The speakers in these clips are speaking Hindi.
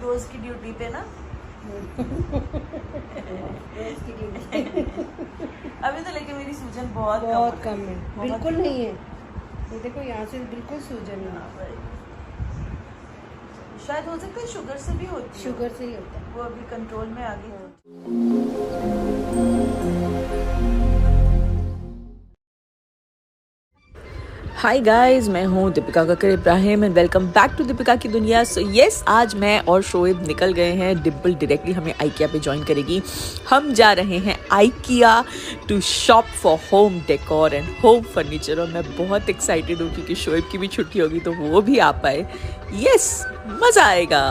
रोज की ड्यूटी पे ना। अभी तो लेकिन मेरी सूजन बहुत कम है, बिल्कुल नहीं है। ये देखो यहाँ से बिल्कुल सूजन है। शायद हो सकता है शुगर से भी होती है। शुगर से ही होता है। वो अभी कंट्रोल में आ गई। हाय गाइस, मैं हूँ Dipika Kakar Ibrahim and welcome back to Dipika की दुनिया। सो यस, आज मैं और शोएब निकल गए हैं। डिम्पल डायरेक्टली हमें आइकिया पे ज्वाइन करेगी। हम जा रहे हैं IKEA to shop for home decor and home furniture. और मैं बहुत एक्साइटेड हूँ क्योंकि शोएब की भी छुट्टी होगी तो वो भी आ पाए। यस, मज़ा आएगा।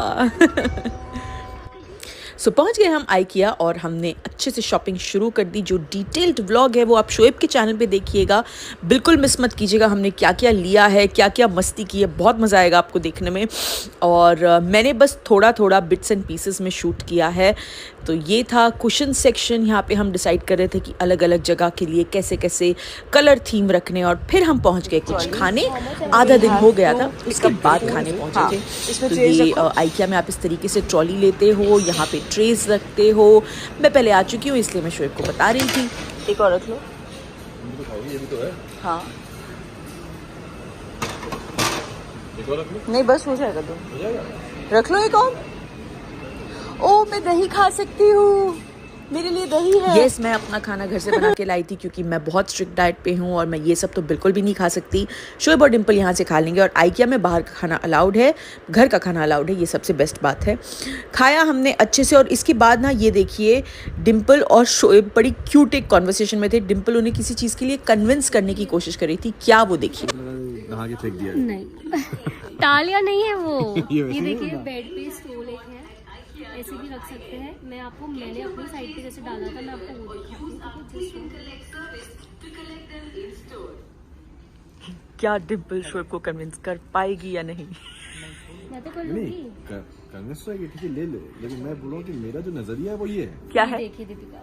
सो पहुंच गए हम आइकिया और हमने अच्छे से शॉपिंग शुरू कर दी। जो डिटेल्ड व्लॉग है वो आप शोएब के चैनल पे देखिएगा, बिल्कुल मिस मत कीजिएगा। हमने क्या क्या लिया है, क्या क्या मस्ती की है, बहुत मज़ा आएगा आपको देखने में। और मैंने बस थोड़ा थोड़ा बिट्स एंड पीसेस में शूट किया है। तो ये था कुशन सेक्शन। यहाँ पे हम डिसाइड कर रहे थे कि अलग अलग जगह के लिए कैसे कैसे कलर थीम रखने। और फिर हम पहुँच गए कुछ खाने। आधा दिन हो गया था, उसके बाद खाने पहुँचे थे। तो ये आइकिया में आप इस तरीके से ट्रॉली लेते हो, यहाँ पे ट्रेस रखते हो। मैं पहले आ चुकी हूँ इसलिए मैं शोएब को बता रही थी। एक और रख लो। ये भी तो है। हाँ, एक और रख लो। नहीं बस हो जाएगा। तो हो जाएगा। रख लो एक और। ओ, मैं दही खा सकती हूँ, मेरे लिए दही है। यस, मैं अपना खाना घर से बना के लाई थी क्योंकि मैं बहुत स्ट्रिक्ट डाइट पे हूँ और मैं ये सब तो बिल्कुल भी नहीं खा सकती। शोएब और डिम्पल यहाँ से खा लेंगे। और आइकिया में बाहर का खाना अलाउड है, घर का खाना अलाउड है। ये सबसे बेस्ट बात है। खाया हमने अच्छे से। और इसके बाद ना ये देखिए, डिम्पल और शोएब बड़ी क्यूट एक कॉन्वर्सेशन में थे। डिम्पल उन्हें किसी चीज़ के लिए कन्विंस करने की कोशिश कर रही थी। क्या वो देखिए। नहा के फेंक दिया। नहीं टालिया नहीं है वो। ये देखिए, बेड पे स्टूल एक है, ऐसे भी रख सकते हैं। मैंने अपनी साइड पे जैसे डाला था, मैं आपको वो दिखाती हूँ। क्या डिम्पल शोएब को कन्विंस कर पाएगी या नहीं? मैं तो कर लूंगी। कन्विंस तो है कि ठीक है ले ले, लेकिन मैं बोल रहा हूँ कि मेरा जो नजरिया है वो ये है। क्या है? देखिए दीपिका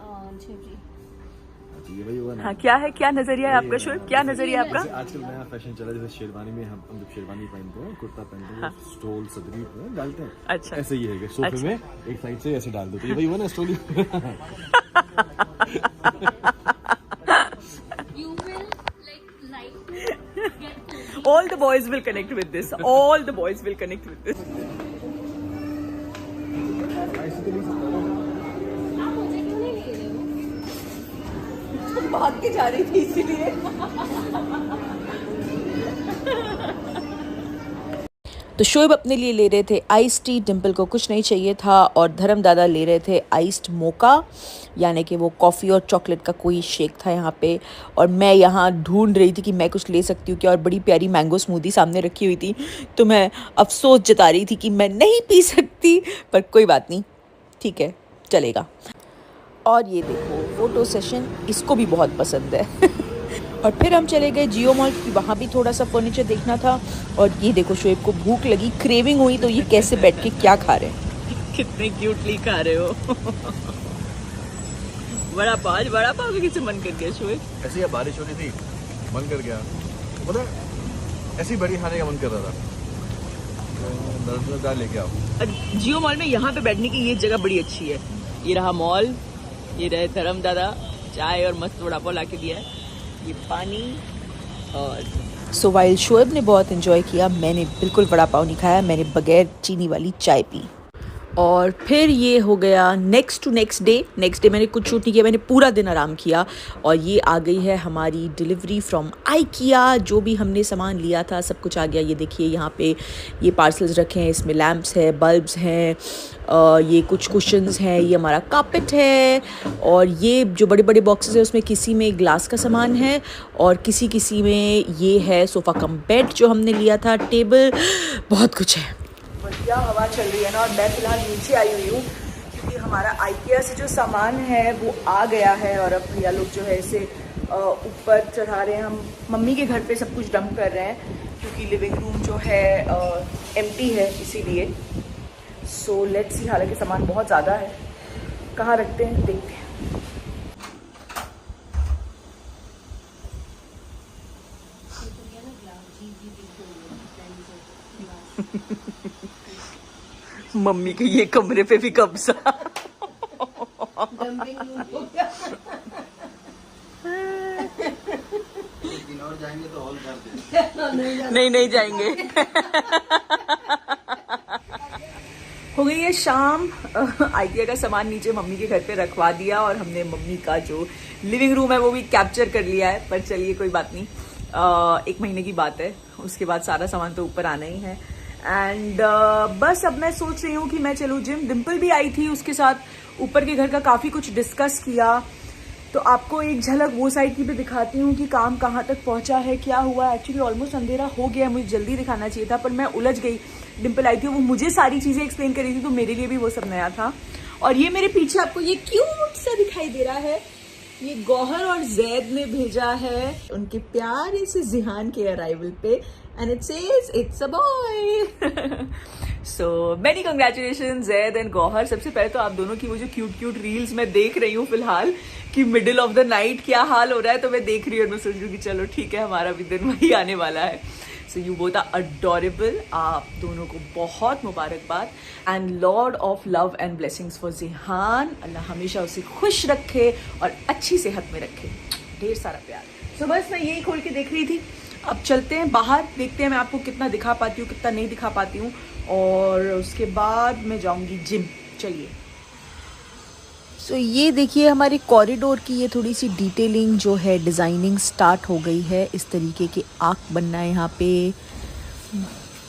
जी, ये वही हुआ ना। हाँ, क्या है? क्या नजरिया है आपका शोएब? क्या नजरिया है आपका? आजकल नया फैशन चला है, जैसे शेरवानी में हम जब शेरवानी पहनते हैं, कुर्ता पहनते हैं, हाँ। स्टोल सदरी में डालते हैं। अच्छा, ऐसे ही है, सोफे अच्छा। में एक साइड से ऐसे डाल दो तो ये वही हुआ ना स्टोली। you will like to get All the boys will connect with this. All the boys will connect with this. आप मुझे क्यों नहीं ले रहे हो? भाग के जा रही थी इसीलिए। तो शोएब अपने लिए ले रहे थे आइस टी, डिम्पल को कुछ नहीं चाहिए था। और धर्म दादा ले रहे थे आइस्ड मोका, यानी कि वो कॉफ़ी और चॉकलेट का कोई शेक था यहाँ पे। और मैं यहाँ ढूंढ रही थी कि मैं कुछ ले सकती हूँ क्या। और बड़ी प्यारी मैंगो स्मूदी सामने रखी हुई थी, तो मैं अफसोस जता रही थी कि मैं नहीं पी सकती, पर कोई बात नहीं, ठीक है, चलेगा। और ये देखो फोटो सेशन, इसको भी बहुत पसंद है। और फिर हम चले गए जियो मॉल क्योंकि वहाँ भी थोड़ा सा फर्नीचर देखना था। और ये देखो, शोएब को भूख लगी, क्रेविंग हुई, तो ये कैसे बैठ के क्या खा रहे हैं। कितने क्यूटली खा रहे हो। बड़ा पाव का किसे मन कर गया शोएब? ऐसे ही बारिश हो रही थी, मन कर गया, मतलब ऐसी बड़ी खाने का मन कर रहा था। दाल लेके आओ। जियो मॉल में यहाँ पे बैठने की ये जगह बड़ी अच्छी है। ये रहा मॉल, ये रहे धर्म दादा, चाय और मस्त वड़ा पाव ला के दिया है, ये पानी। और सो वाइल शोएब ने बहुत एंजॉय किया, मैंने बिल्कुल वड़ा पाव नहीं खाया, मैंने बगैर चीनी वाली चाय पी। और फिर ये हो गया नेक्स्ट डे मैंने कुछ शूट नहीं किया, मैंने पूरा दिन आराम किया। और ये आ गई है हमारी डिलीवरी फ्रॉम आइकिया। जो भी हमने सामान लिया था सब कुछ आ गया। ये देखिए, यहाँ पे ये पार्सल्स रखे हैं, इसमें लैम्प्स है, बल्ब्स हैं, ये कुछ कुशन्स हैं, ये हमारा कार्पेट है। और ये जो बड़े बड़े बॉक्सेस है उसमें किसी में ग्लास का सामान है और किसी में ये है सोफ़ा कम बेड जो हमने लिया था, टेबल, बहुत कुछ है। बढ़िया हवा चल रही है ना। और मैं फिलहाल नीचे आई हुई हूँ क्योंकि हमारा आइकिया से जो सामान है वो आ गया है। और अब भैया लोग जो है इसे ऊपर चढ़ा रहे हैं। हम मम्मी के घर पे सब कुछ डंप कर रहे हैं क्योंकि लिविंग रूम जो है एम्प्टी है, इसीलिए। So let's see. हालांकि सामान बहुत ज़्यादा है, कहाँ रखते हैं देखते हैं। मम्मी के ये कमरे पे भी कब्जा। डंपिंग हो गया। और जाएंगे तो हॉल कर देंगे। नहीं जाएंगे। हो गई है शाम। आइडिया का सामान नीचे मम्मी के घर पे रखवा दिया और हमने मम्मी का जो लिविंग रूम है वो भी कैप्चर कर लिया है। पर चलिए कोई बात नहीं, 1 महीने की बात है, उसके बाद सारा सामान तो ऊपर आना ही है। एंड बस अब मैं सोच रही हूँ कि मैं चलूँ जिम। डिम्पल भी आई थी, उसके साथ ऊपर के घर का काफी कुछ डिस्कस किया। तो आपको एक झलक वो साइड की भी दिखाती हूँ कि काम कहाँ तक पहुंचा है, क्या हुआ। एक्चुअली ऑलमोस्ट अंधेरा हो गया, मुझे जल्दी दिखाना चाहिए था पर मैं उलझ गई। डिम्पल आई थी, वो मुझे सारी चीजें एक्सप्लेन कर रही थी, तो मेरे लिए भी वो सब नया था। और ये मेरे पीछे आपको ये क्यूट सा दिखाई दे रहा है, ये गौहर और जैद ने भेजा है उनके प्यारे से जिहान के अराइवल पे, and it says it's a boy. So many congratulation Zaid and Gauahar. सबसे पहले तो आप दोनों की वो जो क्यूट रील्स मैं देख रही हूँ फिलहाल कि मिडिल ऑफ द नाइट क्या हाल हो रहा है, तो मैं देख रही हूँ और मैं सोच रही हूँ कि चलो ठीक है, हमारा भी दिन वही आने वाला है। So you both are adorable. आप दोनों को बहुत मुबारकबाद and lord of love and blessings for Jihan. Allah हमेशा उसे खुश रखे और अच्छी सेहत में रखे, ढेर सारा प्यार। सो बस मैं यही खोल के देख रही थी। अब चलते हैं बाहर, देखते हैं मैं आपको कितना दिखा पाती हूँ, कितना नहीं दिखा पाती हूँ, और उसके बाद मैं जाऊंगी जिम। चलिए। सो ये देखिए हमारे कॉरिडोर की ये थोड़ी सी डिटेलिंग जो है, डिज़ाइनिंग स्टार्ट हो गई है। इस तरीके के आर्क बनना है यहाँ पे,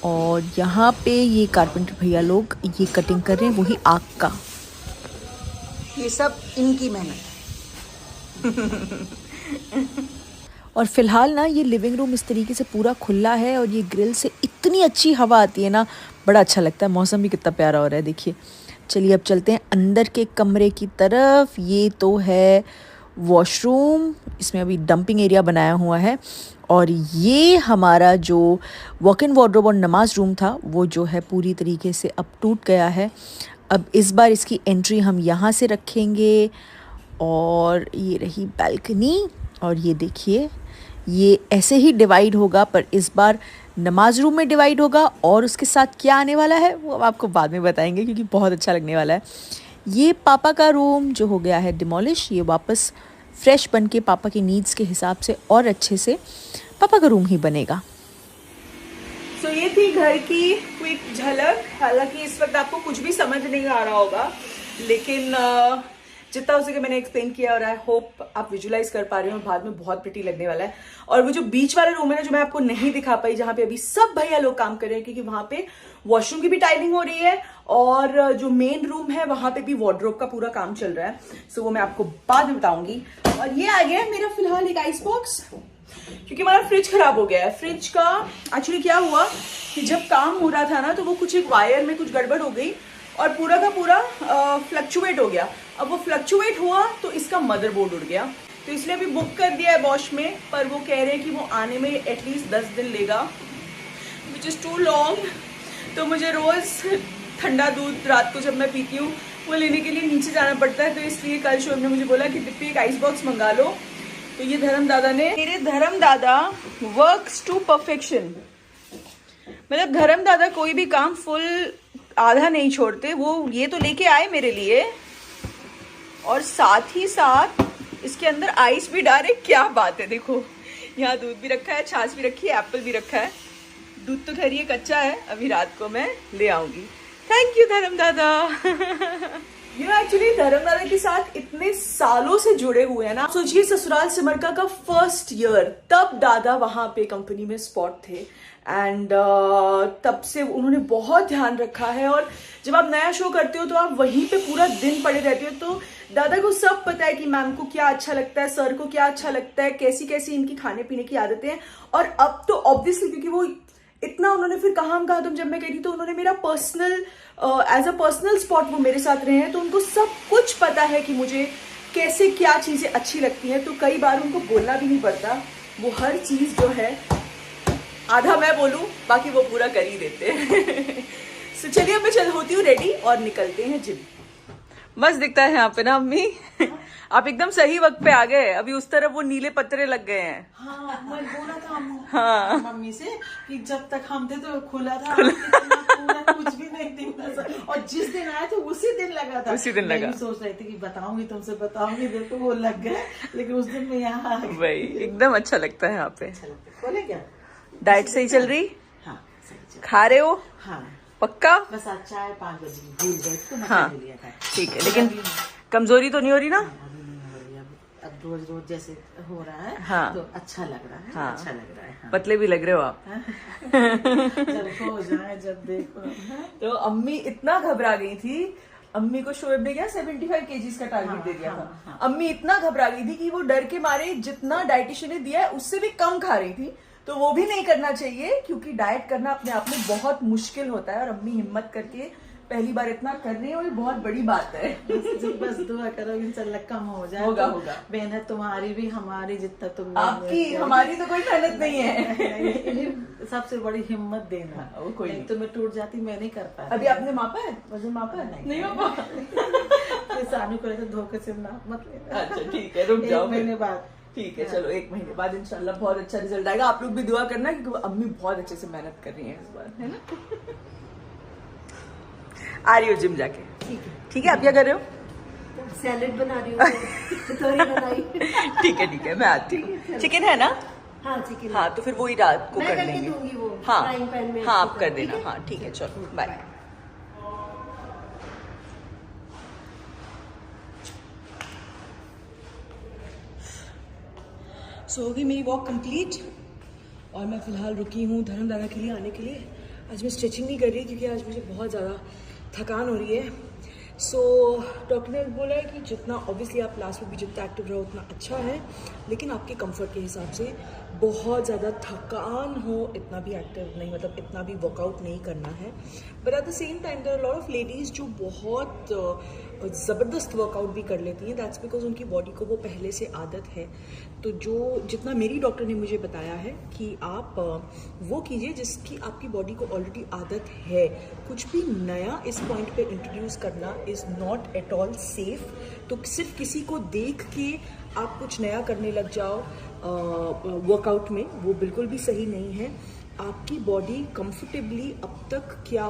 और यहाँ पे ये कारपेंटर भैया लोग ये कटिंग कर रहे हैं वही आर्क का। ये सब इनकी मेहनत। और फिलहाल ना ये लिविंग रूम इस तरीके से पूरा खुला है और ये ग्रिल से इतनी अच्छी हवा आती है ना, बड़ा अच्छा लगता है। मौसम भी कितना प्यारा हो रहा है, देखिए। चलिए अब चलते हैं अंदर के कमरे की तरफ। ये तो है वॉशरूम, इसमें अभी डंपिंग एरिया बनाया हुआ है। और ये हमारा जो वॉक इन वार्डरोब और नमाज रूम था वो जो है पूरी तरीके से अब टूट गया है। अब इस बार इसकी एंट्री हम यहाँ से रखेंगे। और ये रही बैल्कनी, और ये देखिए ये ऐसे ही डिवाइड होगा, पर इस बार नमाज रूम में डिवाइड होगा। और उसके साथ क्या आने वाला है वो आपको बाद में बताएंगे, क्योंकि बहुत अच्छा लगने वाला है। ये पापा का रूम जो हो गया है डिमोलिश, ये वापस फ्रेश बन के पापा की नीड्स के हिसाब से और अच्छे से पापा का रूम ही बनेगा। सो ये थी घर की क्विक झलक। हालांकि इस वक्त आपको कुछ भी समझ नहीं आ रहा होगा, लेकिन जितना हो सके मैंने एक्सप्लेन किया, और आई होप आप विजुलाइज कर पा रहे हो। बाद में बहुत प्रिटी लगने वाला है। और वो जो बीच वाला रूम है ना, जो मैं आपको नहीं दिखा पाई, जहाँ पे अभी सब भैया लोग काम कर रहे हैं, क्योंकि वहां पे वॉशरूम की भी टाइलिंग हो रही है, और जो मेन रूम है वहां पे भी वार्डरोब का पूरा काम चल रहा है। सो वो मैं आपको बाद में बताऊंगी। और ये आ गया है मेरा फिलहाल एक आइस बॉक्स, क्योंकि हमारा फ्रिज खराब हो गया है। फ्रिज का एक्चुअली क्या हुआ कि जब काम हो रहा था ना, तो वो कुछ एक वायर में कुछ गड़बड़ हो गई और पूरा का पूरा फ्लक्चुएट हो गया। अब वो फ्लक्चुएट हुआ तो इसका मदरबोर्ड उड़ गया, तो इसलिए अभी बुक कर दिया है बॉश में, पर वो कह रहे हैं कि वो आने में एटलीस्ट 10 दिन लेगा, विच इज़ टू लॉन्ग। तो मुझे रोज़ ठंडा दूध रात को जब मैं पीती हूँ वो लेने के लिए नीचे जाना पड़ता है। तो इसलिए कल शोएब ने मुझे बोला कि दिप्पी एक आइस बॉक्स मंगा लो। तो ये धर्म दादा ने, मेरे धर्म दादा वर्क्स टू परफेक्शन। मतलब धर्म दादा कोई भी काम फुल आधा नहीं छोड़ते। वो ये तो लेके आए मेरे लिए, और साथ ही साथ इसके अंदर आइस भी डाले। क्या बात है, देखो यहाँ दूध भी रखा है, छाछ भी रखी है, एप्पल भी रखा है। दूध तो खैर ये कच्चा है, अभी रात को मैं ले आऊंगी। थैंक यू धर्म दादा। ये एक्चुअली धर्म दादा के साथ इतने सालों से जुड़े हुए हैं ना। सोचिए ससुराल सिमरका का फर्स्ट ईयर, तब दादा वहां पे कंपनी में स्पॉट थे, एंड तब से उन्होंने बहुत ध्यान रखा है। और जब आप नया शो करते हो तो आप वहीं पे पूरा दिन पड़े रहते हो, तो दादा को सब पता है कि मैम को क्या अच्छा लगता है, सर को क्या अच्छा लगता है, कैसी कैसी इनकी खाने पीने की आदतें हैं। और अब तो ऑब्वियसली क्योंकि वो इतना उन्होंने फिर कहा तुम जब मैं कह रही, तो उन्होंने मेरा personal as a personal spot वो मेरे साथ रहे हैं, तो उनको सब कुछ पता है कि मुझे कैसे क्या चीजें अच्छी लगती हैं। तो कई बार उनको बोलना भी नहीं पड़ता, वो हर चीज जो है आधा मैं बोलूं बाकी वो पूरा कर ही देते हैं। सो चलिए मैं होती हूँ रेडी और निकलते हैं जिम। मस्त दिखता है यहाँ पे ना अम्मी। आप एकदम सही वक्त पे आ गए। अभी उस तरफ वो नीले पत्रे लग गए हैं। हाँ मैं बोला था हाँ। मम्मी से कि जब तक हम थे तो खुला था, पूरा कुछ भी नहीं दिखता था। और जिस दिन आए थे उसी दिन लगा था। उसी दिन लगा। मैं भी सोच रही थी कि बताऊंगी तुमसे, बताऊंगी, देखो वो लग गए, लेकिन उस दिन मैं यहाँ आ गई। भाई एकदम अच्छा लगता है यहाँ पे। अच्छा लगता है। खोले क्या? डाइट सही चल रही? हाँ सही चल। खा रहे हो हाँ पक्का? बस आज चाय 5 बजे भूल गए तो मैं हाँ खा लिया था। ठीक है, लेकिन कमजोरी तो नहीं हो रही ना? अभी नहीं हो रही, अब रोज रोज जैसे हो रहा है हाँ। तो अच्छा लग रहा है। हाँ। अच्छा लग रहा है। हाँ। पतले भी लग रहे हो आप। जब हो जाए, जब देखो। तो अम्मी इतना घबरा गई थी। अम्मी को शोएब ने क्या 75 केजीज का टारगेट दे दिया था। अम्मी इतना घबरा गई थी कि वो डर के मारे जितना डाइटिशियन ने दिया है उससे भी कम खा रही थी। तो वो भी नहीं करना चाहिए, क्योंकि डाइट करना अपने आप में बहुत मुश्किल होता है। और अम्मी हिम्मत करके पहली बार इतना कर रही है, और ये बहुत बड़ी बात है। बस दुआ करो इंशाल्लाह कम हो जाए। होगा, तो होगा। मेहनत तुम्हारी भी, हमारी जितना तुम आपकी हमारी तो कोई मेहनत नहीं है। सबसे बड़ी हिम्मत देना। हाँ, वो कोई नहीं नहीं। तो मैं टूट जाती, मैं नहीं कर पाती। अभी आपने मापा है? वजन मापा है? नहीं मापा। सानू को तो धोखे से ना मत लेना। अच्छा ठीक है, रुक जाओ। 1 महीने बाद। ठीक है चलो, 1 महीने बाद इंशाल्लाह बहुत अच्छा रिजल्ट आएगा। आप लोग भी दुआ करना, क्योंकि अम्मी बहुत अच्छे से मेहनत कर रही हैं इस बार, है ना? आ रही हो जिम जाके? ठीक है। आप क्या कर रहे हो? सैलेड बना रही हूँ, कचौरी बनाई। ठीक है मैं आती हूँ। चिकन है ना? हाँ चिकन। हाँ तो फिर वही रात को मैं कर करके लेंगे। दूंगी वो हाँ फ्राइंग पैन में हाँ अच्छी आप कर तरह, देना। ठीक है? हाँ ठीक है चलो बाय। सो हो गई मेरी वॉक कंप्लीट, और मैं फ़िलहाल रुकी हूँ धर्मदादा के लिए आने के लिए। आज मैं स्ट्रेचिंग नहीं कर रही क्योंकि आज मुझे बहुत ज़्यादा थकान हो रही है। सो डॉक्टर ने बोला है कि जितना ऑब्वियसली आप लास्ट में भी जितना एक्टिव रहो उतना अच्छा है, लेकिन आपके कंफर्ट के हिसाब से बहुत ज़्यादा थकान हो इतना भी एक्टिव नहीं, मतलब इतना भी वर्कआउट नहीं करना है। But at the same time there are lot of ladies जो बहुत ज़बरदस्त वर्कआउट भी कर लेती हैं। दैट्स बिकॉज उनकी बॉडी को वो पहले से आदत है। तो जो जितना मेरी डॉक्टर ने मुझे बताया है कि आप वो कीजिए जिसकी आपकी बॉडी को ऑलरेडी आदत है। कुछ भी नया इस पॉइंट पे इंट्रोड्यूस करना is not at all safe. तो सिर्फ किसी को देख के आप कुछ नया करने लग जाओ वर्कआउट में, वो बिल्कुल भी सही नहीं है। आपकी बॉडी कंफर्टेबली अब तक क्या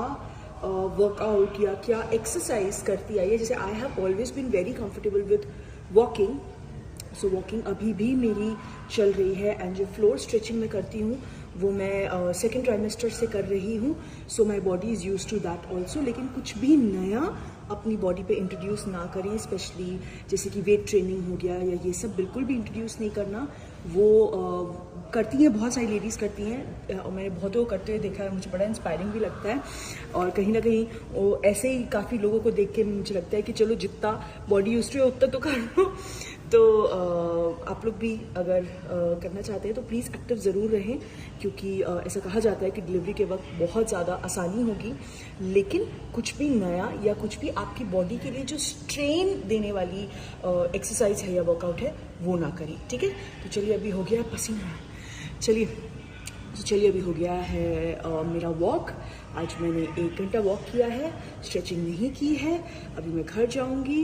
वर्कआउट या क्या एक्सरसाइज करती आई है। जैसे I have always been very comfortable with walking. So walking अभी भी मेरी चल रही है, एंड जो फ्लोर स्ट्रेचिंग मैं करती हूँ वो मैं सेकेंड ट्राइमेस्टर से कर रही हूँ। So my body is use to that also. लेकिन कुछ भी नया अपनी बॉडी पे इंट्रोड्यूस ना करें, स्पेशली जैसे कि वेट ट्रेनिंग हो गया या ये सब बिल्कुल भी इंट्रोड्यूस नहीं करना। वो करती हैं, बहुत सारी लेडीज़ करती हैं, और मैंने बहुतों को करते हुए देखा है, मुझे बड़ा इंस्पायरिंग भी लगता है। और कहीं ना कहीं वो ऐसे ही काफ़ी लोगों को देख के मुझे लगता है कि चलो जितना बॉडी यूज टू है उतना तो कर लो। तो आप लोग भी अगर करना चाहते हैं तो प्लीज़ एक्टिव ज़रूर रहें, क्योंकि ऐसा कहा जाता है कि डिलीवरी के वक्त बहुत ज़्यादा आसानी होगी, लेकिन कुछ भी नया या कुछ भी आपकी बॉडी के लिए जो स्ट्रेन देने वाली एक्सरसाइज है या वर्कआउट है वो ना करें। ठीक है, तो चलिए अभी हो गया पसीना। चलिए अभी हो गया है मेरा वॉक। आज मैंने 1 घंटा वॉक किया है, स्ट्रेचिंग नहीं की है। अभी मैं घर जाऊंगी,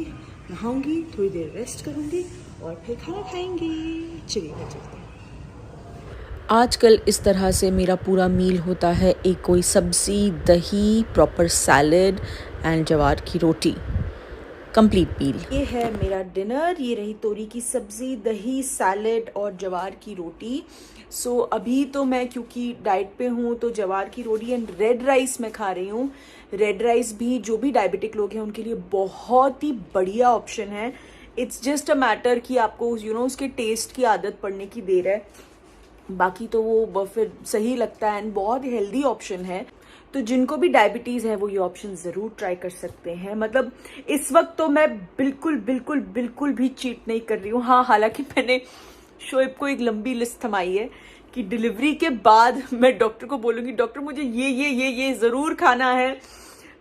नहाऊंगी, थोड़ी देर रेस्ट करूंगी और फिर खाना खाएंगे। चलिए घर चलते हैं। आजकल इस तरह से मेरा पूरा मील होता है, एक कोई सब्ज़ी, दही, प्रॉपर सैलड एंड जवार की रोटी, कंप्लीट मील। ये है मेरा डिनर। ये रही तोरी की सब्ज़ी, दही, सैलड और जवार की रोटी। सो अभी तो मैं क्योंकि डाइट पे हूँ तो जवार की रोटी एंड रेड राइस मैं खा रही हूँ। रेड राइस भी जो भी डायबिटिक लोग हैं उनके लिए बहुत ही बढ़िया ऑप्शन है। इट्स जस्ट अ मैटर कि आपको उसके टेस्ट की आदत पड़ने की देर है, बाकी तो वो फिर सही लगता है एंड बहुत हेल्दी ऑप्शन है। तो जिनको भी डायबिटीज़ है वो ये ऑप्शन ज़रूर ट्राई कर सकते हैं। मतलब इस वक्त तो मैं बिल्कुल भी चीट नहीं कर रही हूँ। हाँ, हालांकि मैंने शोएब को एक लंबी लिस्ट थमाई है कि डिलीवरी के बाद मैं डॉक्टर को बोलूँगी, डॉक्टर मुझे ये ज़रूर खाना है।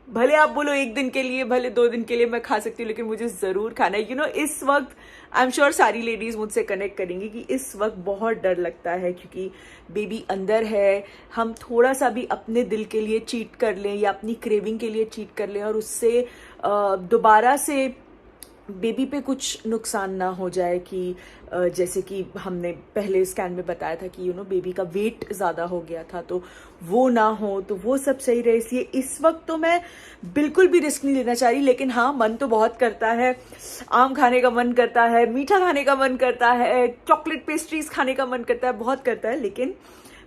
भले आप बोलो 1 दिन के लिए, भले 2 दिन के लिए मैं खा सकती हूँ, लेकिन मुझे ज़रूर खाना है। इस वक्त आई एम श्योर सारी लेडीज़ मुझसे कनेक्ट करेंगी कि इस वक्त बहुत डर लगता है, क्योंकि बेबी अंदर है। हम थोड़ा सा भी अपने दिल के लिए चीट कर लें या अपनी क्रेविंग के लिए चीट कर लें और उससे दोबारा से बेबी पे कुछ नुकसान ना हो जाए कि जैसे कि हमने पहले स्कैन में बताया था कि बेबी का वेट ज़्यादा हो गया था, तो वो ना हो, तो वो सब सही रहे। इसलिए इस वक्त तो मैं बिल्कुल भी रिस्क नहीं लेना चाह रही। लेकिन हाँ, मन तो बहुत करता है, आम खाने का मन करता है, मीठा खाने का मन करता है, चॉकलेट पेस्ट्रीज खाने का मन करता है, बहुत करता है। लेकिन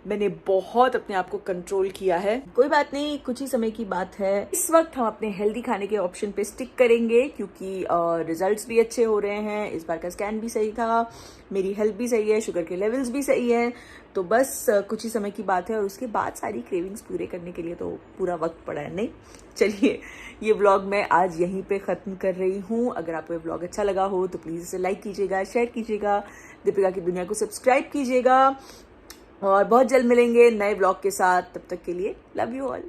मैंने बहुत अपने आप को कंट्रोल किया है। कोई बात नहीं, कुछ ही समय की बात है। इस वक्त हम अपने हेल्दी खाने के ऑप्शन पे स्टिक करेंगे क्योंकि रिजल्ट्स भी अच्छे हो रहे हैं। इस बार का स्कैन भी सही था, मेरी हेल्थ भी सही है, शुगर के लेवल्स भी सही है। तो बस कुछ ही समय की बात है और उसके बाद सारी क्रेविंग्स पूरे करने के लिए तो पूरा वक्त पड़ा है। नहीं, चलिए ये व्लॉग मैं आज यहीं पे ख़त्म कर रही हूँ। अगर आपको ये व्लॉग अच्छा लगा हो तो प्लीज़ इसे लाइक कीजिएगा, शेयर कीजिएगा, दीपिका की दुनिया को सब्सक्राइब कीजिएगा और बहुत जल्द मिलेंगे नए व्लॉग के साथ। तब तक के लिए लव यू ऑल।